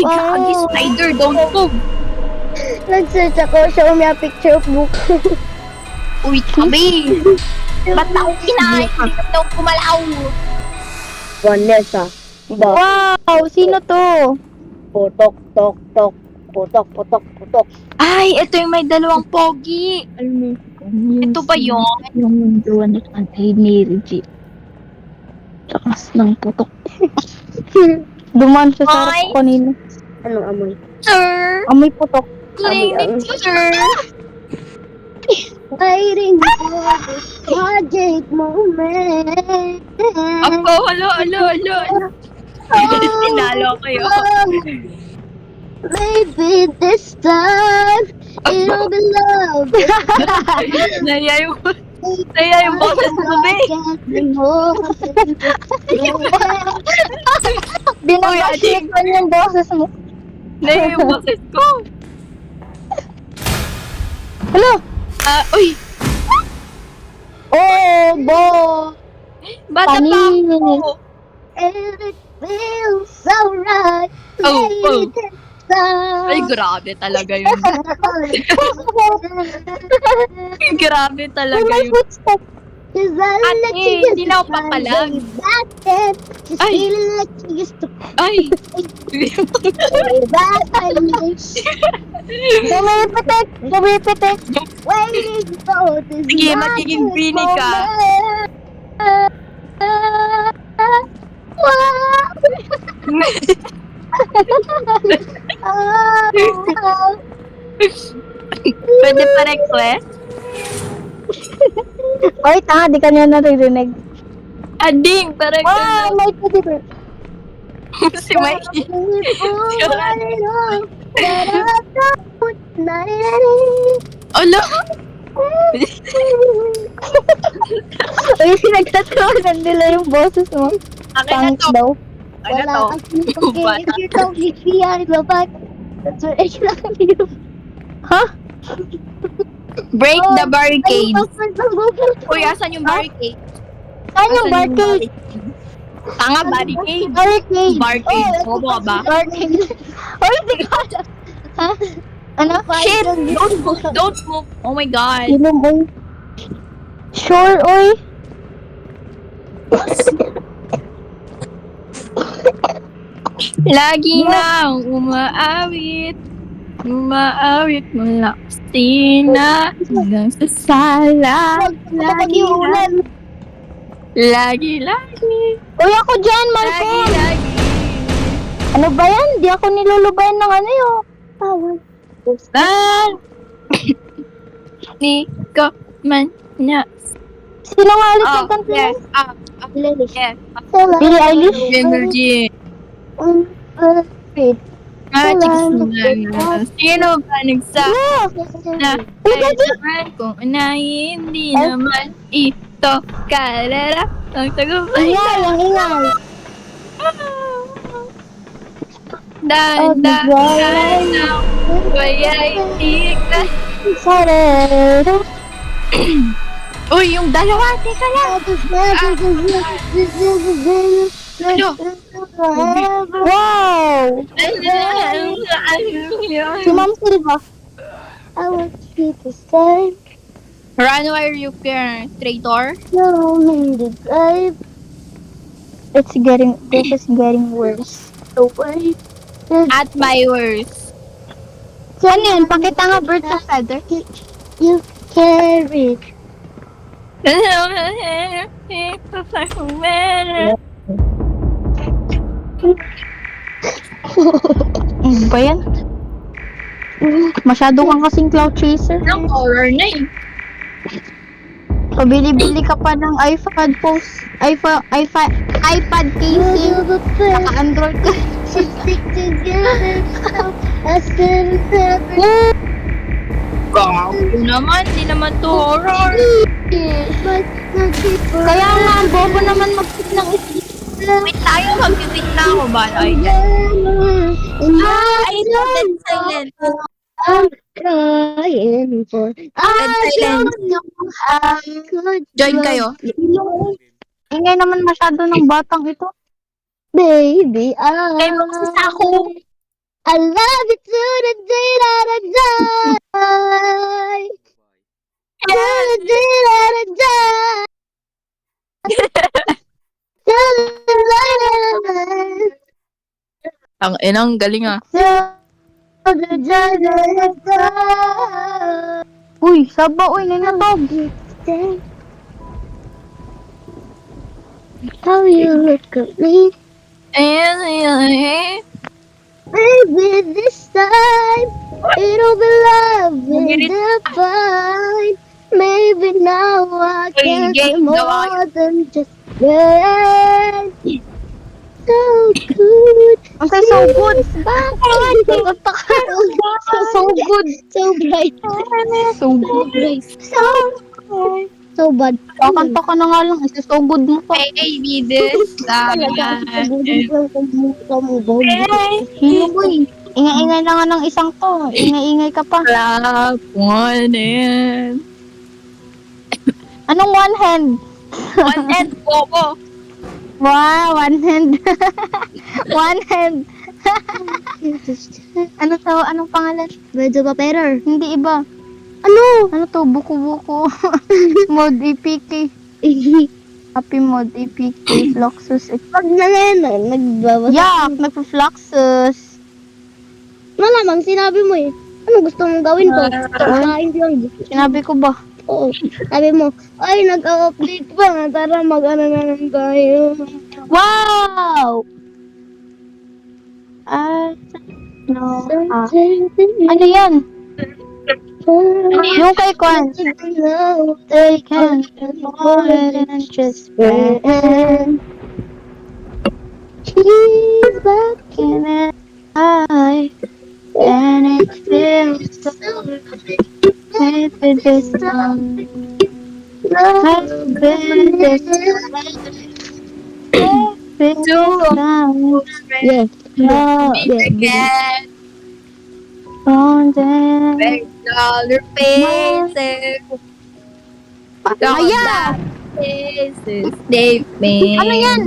gagi, spider, don't move. Nag-search ako, show me a picture of book. Uy, tabi. Ba't na ako kinain? Hindi na ako kumalaw. Vanessa. Wow! Sino to? Putok, tok, tok. Putok, putok, putok. Ay, ito yung may dalawang pogi. Alam mo, Ito ba yun? Yung doon ay ni Reggie. Lakas ng putok. Duman siya sa harap ko kanina. Anong amoy? Sir, Amoy putok. clinic, sir. Waiting for this magic moment. Ako, alo. Sinalo ko yun. Maybe this time it'll be love. Naya yung boses ko, be. Binabasik ko yung boses mo. Naya yung boses ko. Hello? Uy, Oh, bo! bata pa ako. And it feels so right. Oh. Maybe this time. Ay, grabe talaga yun. Grabe talaga May yun. footstep. Cause I Ate, let you hindi na ako papalag. back then. Just Ay. feeling like you used to Ay. play that I miss. Pumipitik! Pumipitik! Waiting for this Sige, magic magiging bini ka. moment. Pwede pa request? Oy, tanga, di ka niya naririnig. Ading, pa Wow, request. may pwede ba? Si Mikey. Alo. Uy, nagtatawanan nila yung boses mo. Akin na Pangit to. daw. Ano to? If you don't leave me out of my back, that's what I love you. Ha? Break the barricade. Uy, asan yung barricade? Saan yung barcade? Tanga, barricade. Barcade. Barcade. Bobo ka ba? Barcade. Uy, di ka alam. Ha? Ano? Shit! Don't move. Oh my God. Sino mo? Sure, oy. Lagi nang umaawit. Umaawit mula kusina hanggang sa sala. Lagi lang. Lagi. Uy, ako dyan, Malcolm. Lagi. Ano ba yan? Di ako nilulubayan ng ano yun. Tawag. Di ko man na. Sino nga ulit Oh, nagkanta yes. yun? Yes. Billie Eilish? Energy. Sino ba nagsa na kailangan kung unahin? Hindi naman ito kalala ang tagumpay. Ingay, ang ingay. Dahan-dahan lang kaya hindi ka. Sarero. Uy, yung dalawa, teka lang. Ano? Wow! Si Ma'am Silva. I want you to say Run where you can, traitor. you're only the babe. This is getting worse. The way At my worst. Ano yun? Pakita nga birds of feather. you carry. Ano ba yan? Masyado kang kasing cloud chaser. Ang horror na eh. Pabili-bili ka pa ng iPad post. iPad casing. Naka-Android ka. Stick together. I still never. Gago naman, di naman to horror. But not people. Kaya nga, ang bobo naman mag-pick ng isip. Wait tayo, mag-pick na ako ba? Ay, dead silent. I'm crying for. I silent. don't know how could Join kayo. Ingay naman masyado ng batang ito. Baby, Kay magsisa ako. I love you to the day that I die. To the day that I die. To the day that I die. Ang inang galing ah. To the day that I die. Uy, saba, uy, ninatog. How you look at me, Eh, baby, this time it'll be love and divine. Maybe now I can be more than just friends. So good. Ang so good. So good. So bright. So good. So bad. Kakanta ka na nga lang. Isa so good mo pa. baby, this time. Hino mo eh. Ingay-ingay na nga ng isang to. Ingay-ingay ka pa. Love one and Anong one hand? one and bobo. Wow, one hand. One hand. Anong pangalan? Medyo ba better? Hindi iba. Ano? Ano to? Buko-buko. Mod EPK. Happy Mod EPK. Fluxus. Pag na ngayon, nagbabasa. Yak! Nagpa-fluxus. Malamang sinabi mo eh. Ano gusto mong gawin ko? Kain lang. Sinabi ko ba? Oo. Sabi mo, ay, nag-update pa. Tara, mag-ano na lang tayo. Wow! No. Ano yan? Yung kay Kwan. They can be more than just friends. She's back in it. And it feels so maybe this time. Maybe this time. Yeah. Oh, Again, on them. $1 faces. Aya! Faces, they make. Ano yan?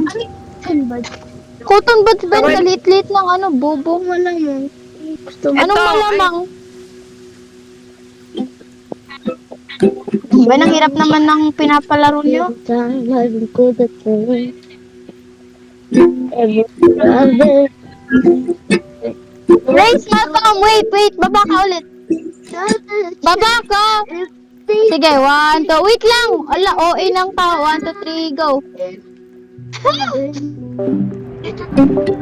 Cotton buds ba? Kalit-lit lang ano, bobo. Wala mo. Gusto mo. Anong malamang? Diba nang hirap naman ng pinapalaro nyo? Time I've go the train. Every other. Race, welcome! Wait, baba ka ulit. Baba ka! Sige, 1, 2, wait lang! Ala, OA ng tao. 1, 2, 3, go.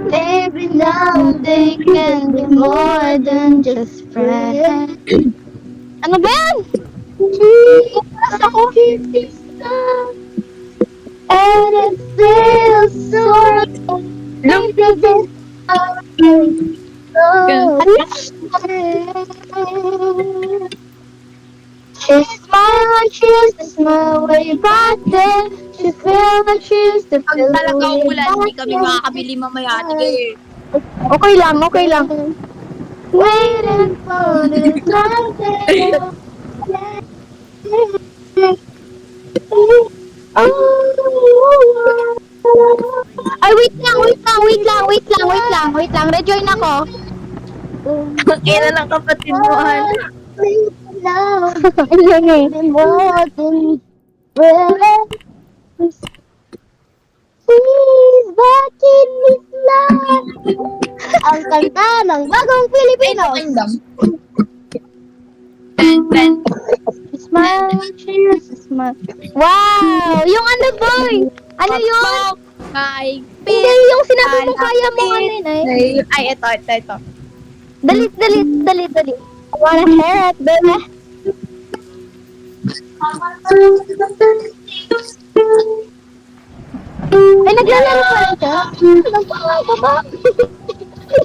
Baby, now they can be more than just friends. Ano ba yan? Bukas ako. And it feels so right. She smiled like she used to smile way back then. She felt like she used to Pag feel talaga way ulan, hindi back kami then. makakabili mamaya. Sige. Okay lang. Waiting for the time. Ay, wait lang. Rejoin ako. Ina ng kapatid mo, Han. Ayun eh. More than friends. Please, bakit Miss Love? Ang kanta ng bagong Pilipino. Smile, cheers, smile. Wow! Yung ano, boy? Ano yun? Bye. Hindi, yung sinabi mo kaya mo ano yun eh. Ay, ito. Dalit. I wanna hear it, baby. Ay, naglalaro pa rin siya. Baba.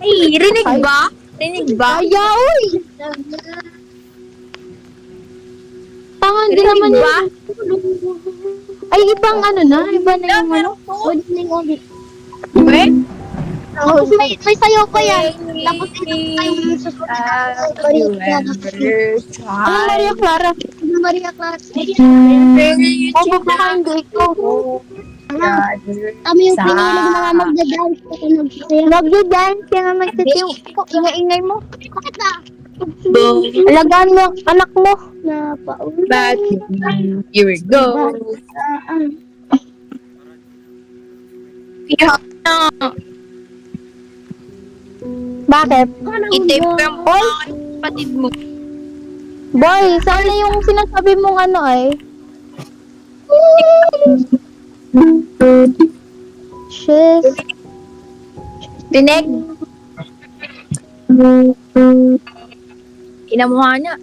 Ay, rinig ba? Kaya, uy! Tanga, hindi naman Rinig ba? yun. Ay, ibang ano na? Iba na yung ano? Wait. Tapos may sayo pa yan. Tapos yung susunod Ano, Maria Clara? Maria Clara. Oh, baka hindi ko. Kami yung pinili ng mga magda-dance. Magda-dance ka nga magtitiw. Ingay-ingay mo. Bakit na? Alagaan mo, anak mo. Napaulan. But here we go. Iyak na. Bakit? Itip ka yung mga kapatid mo. Boy, sana yung sinasabi mong ano ay. Shiz. Dinig. Inamuha niya.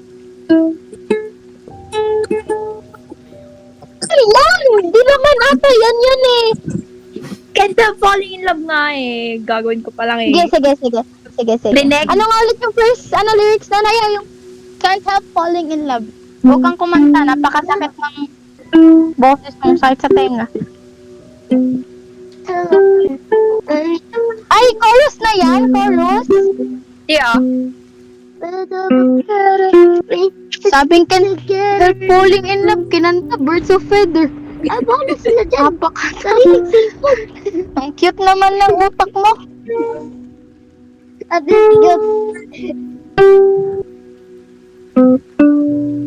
Yan! Di naman ata yan eh. Kaya falling in love nga eh. Gagawin ko pa lang eh. Sige. Dinig. Ano nga ulit yung first, lyrics na naya yung Can't Help Falling in Love. Huwag kang kumanta, napakasakit ng boses mong sakit sa tenga. Ay, chorus na yan? Chorus? Yeah. Sabing Can't Help Falling in Love, kinanta Birds of Feather. Ay, bakit sila dyan? Napakasakit. Ang cute naman ng utak mo. At this good.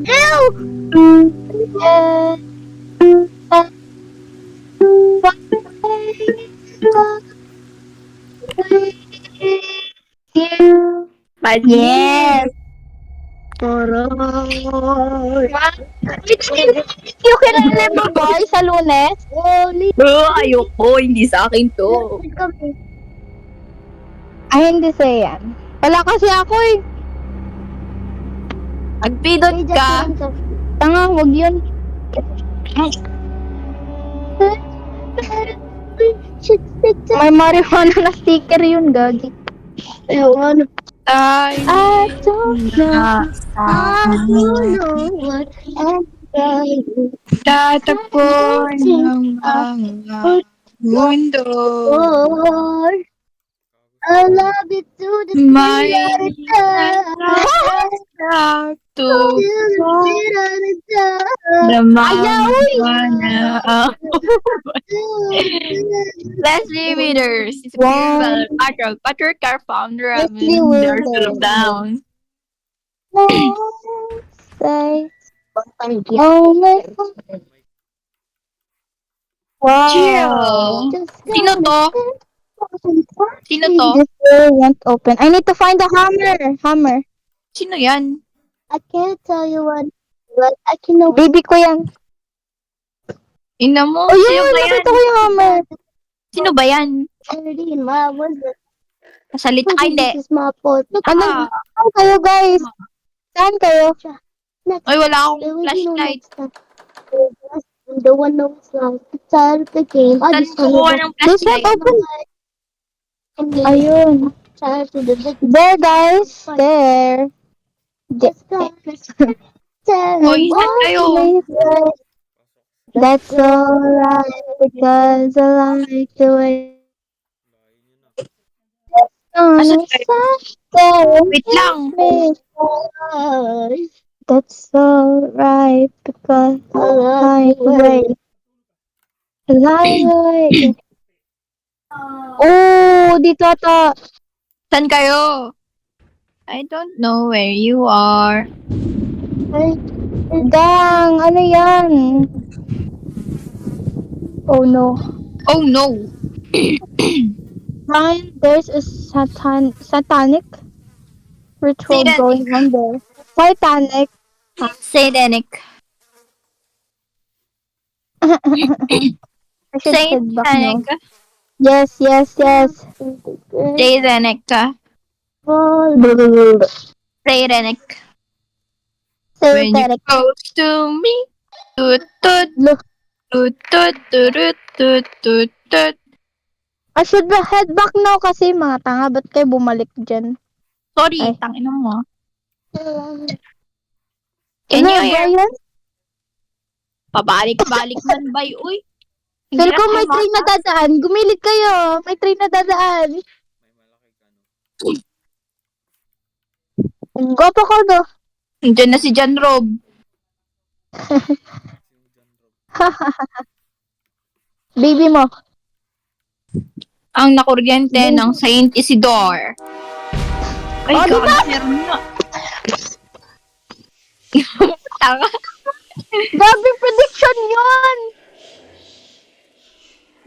Help! Yes! Yung kinala mo boy sa Lunes? Ayoko. Hindi sa akin to. Ay, hindi sa'yo yan. Wala kasi ako eh. Agpidot ka. Tanga, wag yun. May marijuana na sticker yun, gagi. Ewan. Ay. I don't know. I don't know what I'm trying. Tatapon ng mga mundo. For I love it to the May to to the na Leslie Withers is a Wow. patriarchal founder of Leslie the Withers. Down. Say, oh my God. Wow. Chill. Sino to? Sino to? This door won't open. I need to find the hammer. Sino yan? I can't tell you what, but I can know. Baby ko yan. Ina mo? Oh, Sino yun! ba yan? Nakita ko yung hammer. Sino ba yan? Already in my was Salita ka hindi. This is my fault. Ano? Saan kayo, guys? Saan kayo? Ay, wala akong There will be no flashlight. next time. The one knows like the side of the game. I Saan just kukuha ng This one flashlight? open. Ayun. Ayun. Child to the victim. There, guys. There. Just Oy, saan kayo? That's alright because I like the way. Asan kayo? Wait lang. That's alright because I like the way. I like the way. Oh, dito ata. Saan kayo? I don't know where you are. Dang, ano yan? Oh no. Oh no. Ryan, there's a satanic ritual Satanic. going on there. Satanic. Satanic. I should head back now. Satanic. Yes. Satanic. Satanic. When you Satanic. close to me. Tut tut. Look, Tut tut tut tut tut tut. I should head back now kasi mga tanga, ba't kayo bumalik dyan? Sorry, Ay. tangina mo. Can Ano, you hear? Brian? Pabalik-balik man ba uy? Feel ko may train na dadaan. Gumilit kayo. May train na dadaan. Gopo ko do. Diyan na si John Rob. baby mo. Ang nakuryente ng Saint Isidore. Ay, Oh, diba? meron na. Tanga. Grabe prediction yun!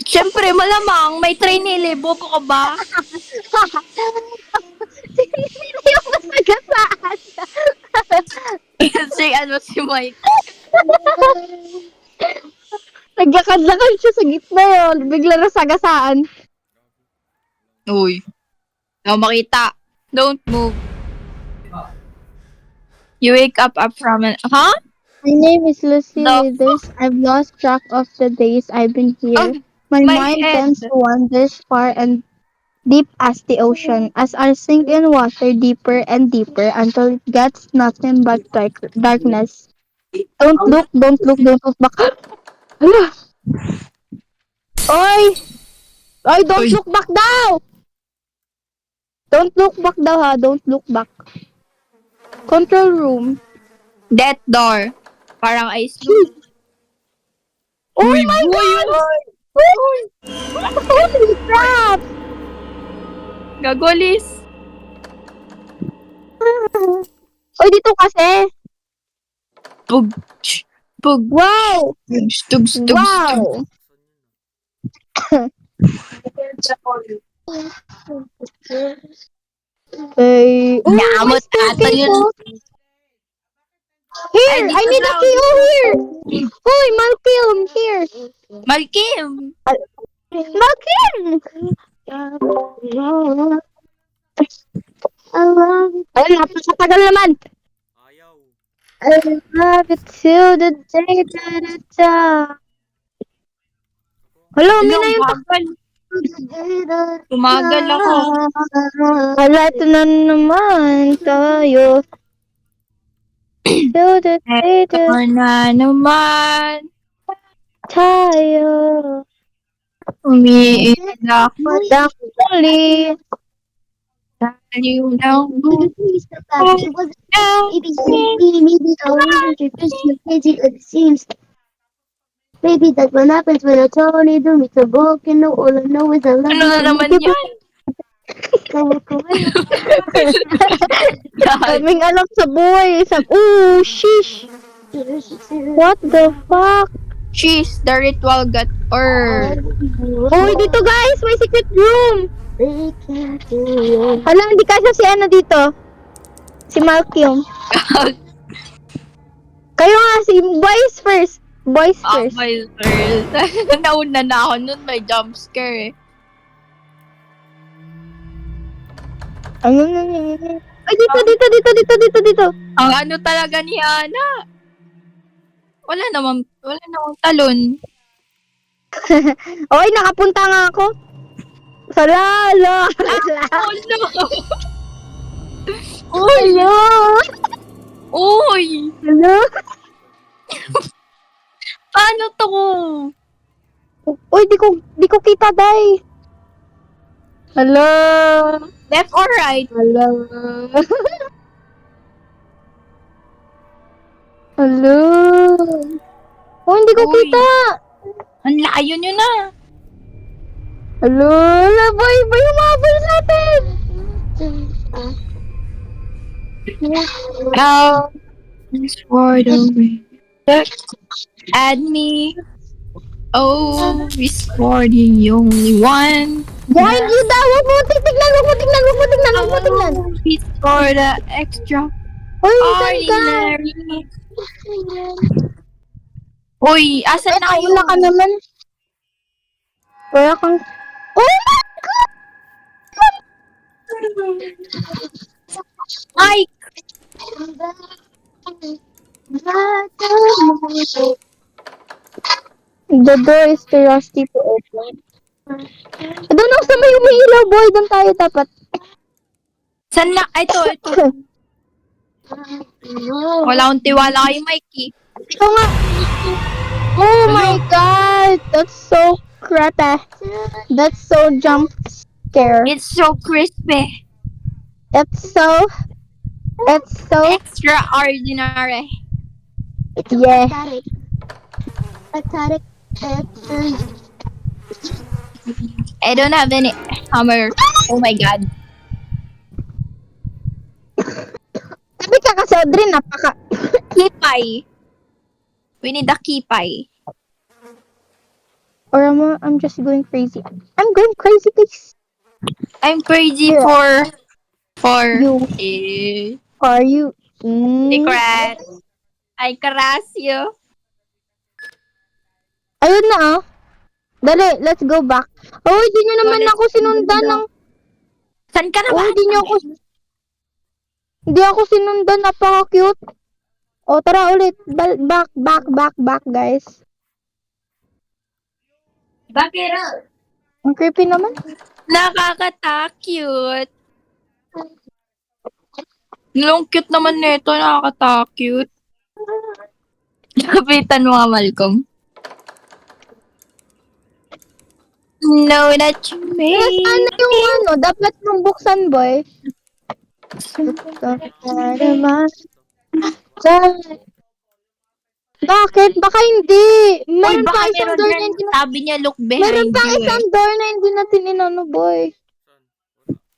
Siyempre, malamang, may trainee, bobo ka ba? Sino yung masagasaan? si Mike. Naglakad-lakad siya sa gitna yun. Bigla nasagasaan. Uy. Ako makita. Don't move. You wake up from an... Huh? My name is Lucy The Withers. I've lost track of the days I've been here. Oh, My my mind head. tends to wander far and deep as the ocean, as I sink in water deeper and deeper until it gets nothing but darkness. Don't look, don't look, don't look back. Hala! Oy! Oy, don't Oy. look back daw! Don't look back daw ha, don't look back. Control room. That door. Parang ice. Oh my God! Holy crap! Gagolis. Oy, dito kasi. Pug. Pug. Wow! Stug, stug, Wow! Hey, oh, Nyamot my spare ata key yun. ko. Here, Ay, dito I need a daw. key. Oh, here. Hoy, Malcolm, here. Malkim. Malcolm! Ay, napakatagal naman. I love it till the day that I die. Hello, may na yung bagal. Tumagal ako. Wala, ito na naman tayo. Till the day Ito that na naman. tayo. Umiiyak. Madakuli. Aliw ng Baby, that's what happens when a tornado meets a volcano. All I know is I love Ano na naman yan? Kaming alam sa buhay. Ooh, sheesh. What the fuck? She's the ritual got or Hoy, dito guys, may secret room. Hala, hindi kasi si ano dito. Si Malcolm. Kayo nga, si boys first. Boys first. my first. Nauna na ako nun, may jump scare eh. Ay, dito. Ang ano talaga ni Ana? Wala namang talon. Oy, nakapunta nga ako. Sa lalo. Oh no! Hello. Uy! Hello. Paano to? Uy, di ko kita, day. Hello. Left or right? Hello. Hello. Oh, hindi ko Uy. kita. Ang layo nyo na. Hello. Hello, boy. Boy, humabol sa atin. Out for the rain. Add me. Oh, for the only one. Behind you daw. Huwag mo tignan. It's for the extra Uy, saan ka? ordinary. Uy, asan na kayo? Wala ka naman. Wala kang... Oh my God! Ay! The door is too rusty to open. I don't know, sa may umiilaw, boy. Doon tayo dapat. Saan na? Ito. Wala akong tiwala kay Mikey. Ito nga. Oh my God! That's so creepy. That's so jump scare. It's so crispy. It's so Extraordinary. yeah. Pathetic. I don't have any hammer. Oh my god. Sabi ka kasi, Audrey, napaka... Kipay. We need a kipay. Or I'm just going crazy. I'm going crazy, please. I'm crazy Yeah. for You. Are you? secret. I crush you. Ayun na ah. Dali, let's go back. Oh, hindi nyo naman let's ako sinundan ng... Saan ka na Oh, ba? hindi ako sinundan. Napaka-cute. Oh, tara ulit. Back, guys. Bakit? Ang creepy naman. Nakakata-cute. Yung cute naman nito, nakakata-cute. Kapitan mo nga, Malcolm. No, that you Yes, made ano yung ano? Dapat mong buksan, boy. Bakit? Baka hindi. Meron baka pa isang meron door dyan. na hindi na... Sabi niya, look Meron behind pa you isang door na hindi natin inano, boy.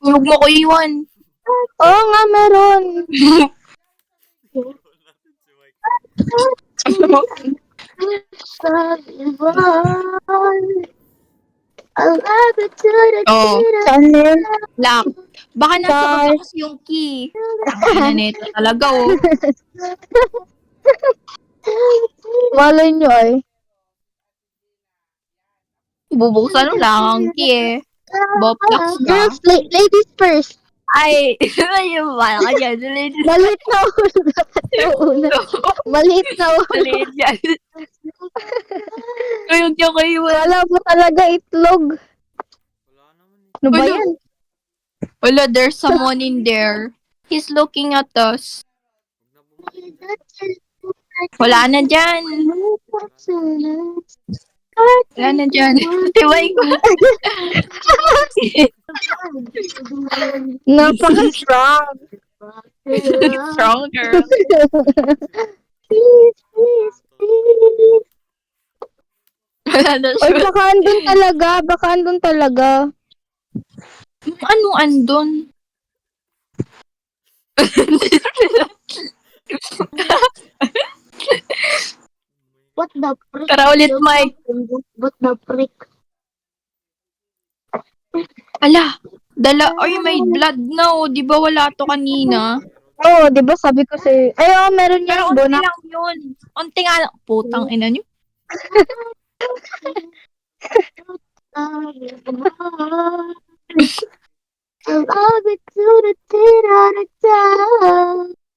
Huwag mo ko iwan. Oo nga, meron. Oh, Channel. lock. Baka nasa Star. baba kasi yung key. Ang ina nito talaga, oh. Malay nyo ay. Bubuksan mo lang ang key, eh. Boplax ka. Girls, ladies first. Ay, yung wala ka dyan. Maliit na una. Maliit na una. Maliit yan. Ayun yung kayo. Wala mo talaga itlog. Ano ba Ano? yan? Wala, there's someone in there. He's looking at us. Wala na dyan. Wala na dyan. Tiway ko. Napaka-strong. Strong girl. Wala na Oy, siya. baka andun talaga. Anong andun? What the frick? Tara ulit, Mike. What the frick? Ala, ay may blood na, oh. Di ba wala to kanina? Oo, di ba sabi ko sa'yo. Ay, oo, meron Pero yan, unti Bona. lang yun. Unti nga lang. Putang ina niyo.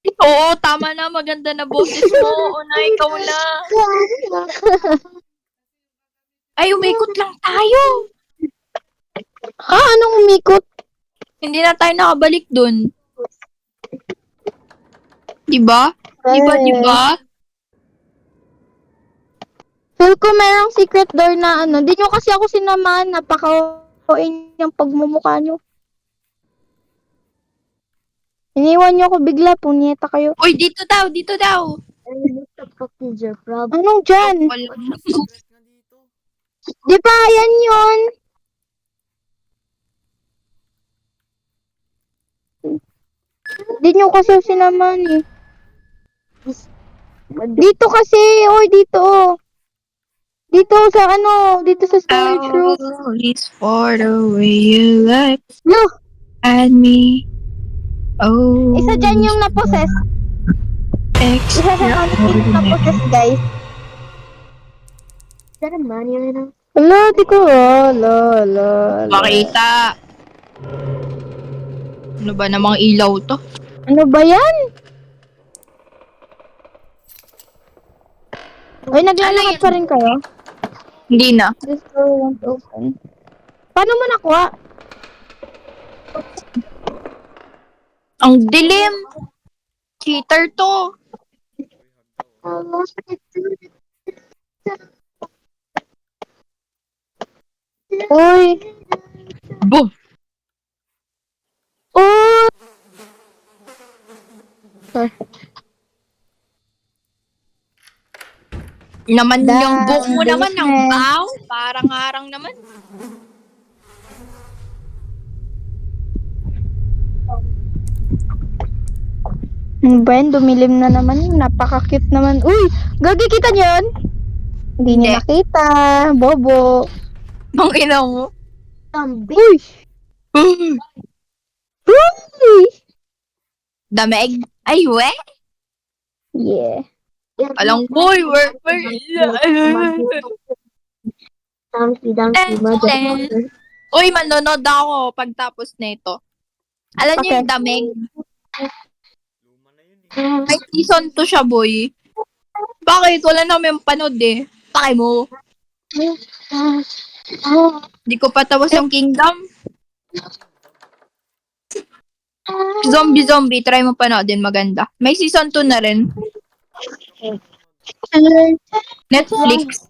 Oo, tama na. Maganda na boses mo. O na, ikaw na. Ay, umikot lang tayo. Ha? Anong umikot? Hindi na tayo nakabalik dun. Diba? Diba? Feel ko merong secret door na ano. Di nyo kasi ako sinamahan. Napaka-oin yung pagmumukha nyo. Iniwan nyo ako bigla. Punyeta kayo. Uy, dito daw. What the fuck is your problem? Anong dyan? Wala. Di ba? Yan yun. Di nyo kasi sinamahan eh. Dito kasi. Oy, dito oh. Dito sa ano. Dito sa storage room. Oh, it's for the way you look No. at me. Oh. Isa dyan yung naposes. Isa sa kanila yung naposes, guys. Is that a money right now? Ala, di ko. Ala. Makita. Ano ba namang ilaw to? Ano ba yan? Ay, naglalakad pa rin kayo? Hindi na. This door won't open. Paano mo nakuha? Ang dilim. Cheater to. Uy! Boom. Oh! Sorry. Naman Damn, yung book mo naman ng basement. baw. Parang harang naman. Brian, dumilim na naman. Napaka-cute naman. Uy! Gagi, kita niyo yun? Hindi niyo Hindi. nakita. Bobo. Ang ina mo. Uy! Uy! Dameg. Ay, we. Yeah. Alang boy, where? Uy, manonood ako pagtapos nito. Alam niyo Okay. yung dameg? May season 2 siya, boy. Bakit? Wala namin panood eh. Pake mo. Di ko pa tapos yung Kingdom. Zombie. Try mo panoodin. Maganda. May season 2 na rin. Netflix.